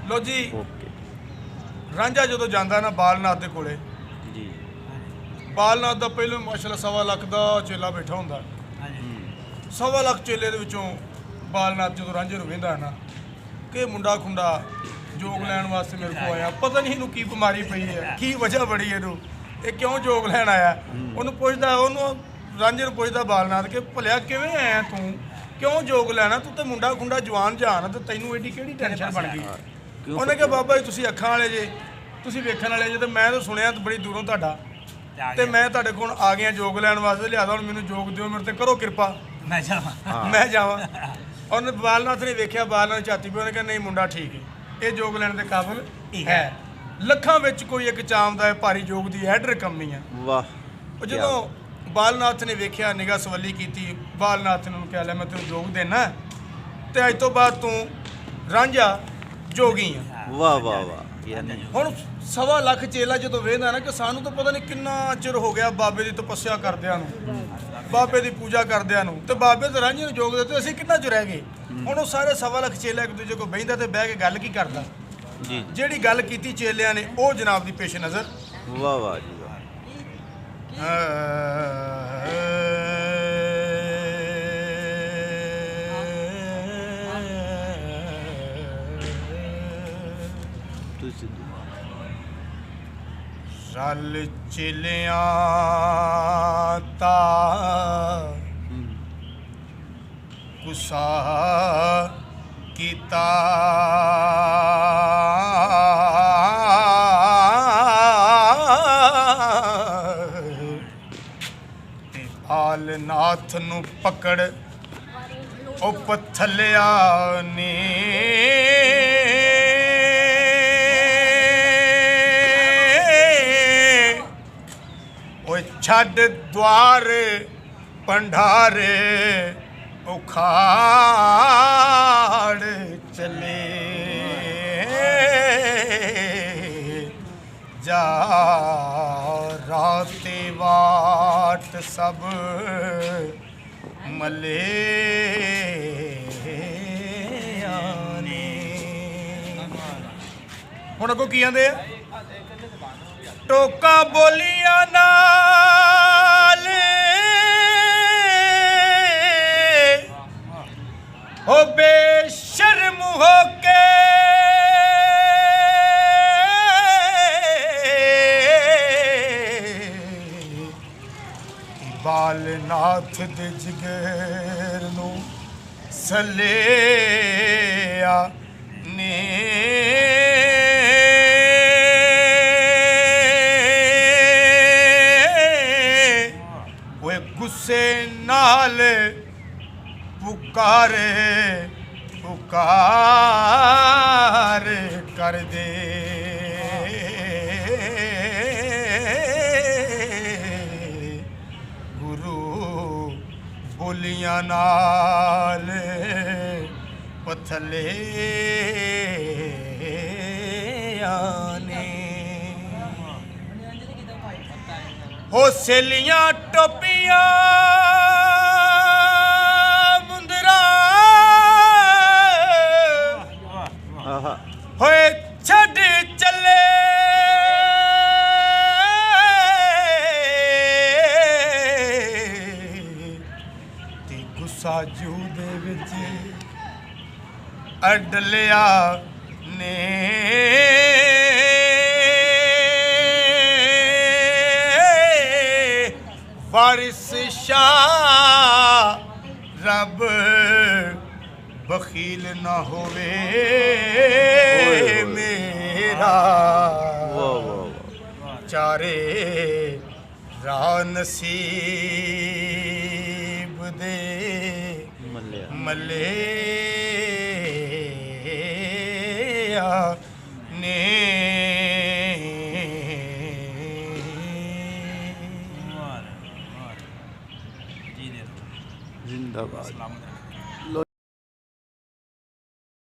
लो जी okay Ranjha जो जाता ना बालनाथ के कोले जी बालनाथ का पहले माशाल्लाह 1.25 लाख का चेला बैठा होंगे। 1.25 लाख चेले दे विचों बालनाथ जो रांझे नूं वेंदा है ना कि मुंडा खुंडा जोग लैन वास्ते मेरे को आया, पता नहीं इनू की बीमारी पई है, की वजह बड़ी है, ये क्यों जोग लैन आया। उन्होंने पुछदा रांझे नूं पुछदा बालनाथ कि भलिया किवें आया तू, क्यों जोग लैना, तू तो मुंडा खुंडा जवान जहान तो तैनूं एडी किहड़ी टेंशन बन गई। उन्हें कहा बाबा जी तुसीं अखां वाले जे, तुसीं वेखण वाले जे, तो मैं तो सुनिया बड़ी दूरों तुहाडा ते मैं तुहाडे कोल आ गया जोग लैन वास्ते, लिया हुण मैनूं जोग दिओ, मेरे ते करो कृपा मैं जावां। उन्हें बालनाथ ने वेख्या, बालनाथ झाती पे, उन्हें कहा नहीं मुंडा ठीक है, ये जोग लैण दे काबिल है, लखां विच कोई एक चांद है, भारी जोग दी है रकम नहीं है। वाह जो बालनाथ ने वेख्या, निगाह सवली की, बालनाथ ने उन्होंने कहा लै मैं तेन जोग देना तो अज तो बाद तू रांझा जोगी है। वाह वाह वाह यानी हुण 1.25 लाख चेला जो वेंदा ना कि सानू तो पता नहीं किन्ना चिर हो गया बाबे की तपस्या करदियां नूं, बाबे की पूजा करदियां नूं, ते बाबे तो रांझे नूं जोग देते, असीं किन्ना चਿਰ रह गए। हुण सारे 1.25 लाख चेला एक दूजे को बहिंदा ते बह के गल की करदा जी जिहड़ी गल कीती चेलियां ने वो जनाब दी पेश नज़र। वाह वाह जी वाह तुझसे दुआ रल चेलियां ता गुस्सा कीता ते बालनाथ नूं पकड़ ओ पथलिया ने छड़ द्वार भंडारे उखाड़ चले जा राते वाट सब मले आने। हुण अगों की आंदे टोका बोलियां नाल हो बेशर्म हो के बालनाथ दे जिगर नूं सलेया ने गुस्से नाल पुकारे पुकार कर दे गुरु बोलियां नाल पथले आने हो सेलियां टोपियां मुंदरा होए छड़ चले ते गुस्सा जू दे विच अडलिया ने वारिस शाह रब बखील ना होवे मेरा चारे राह नसीब दे मले ने जिंदाबाद।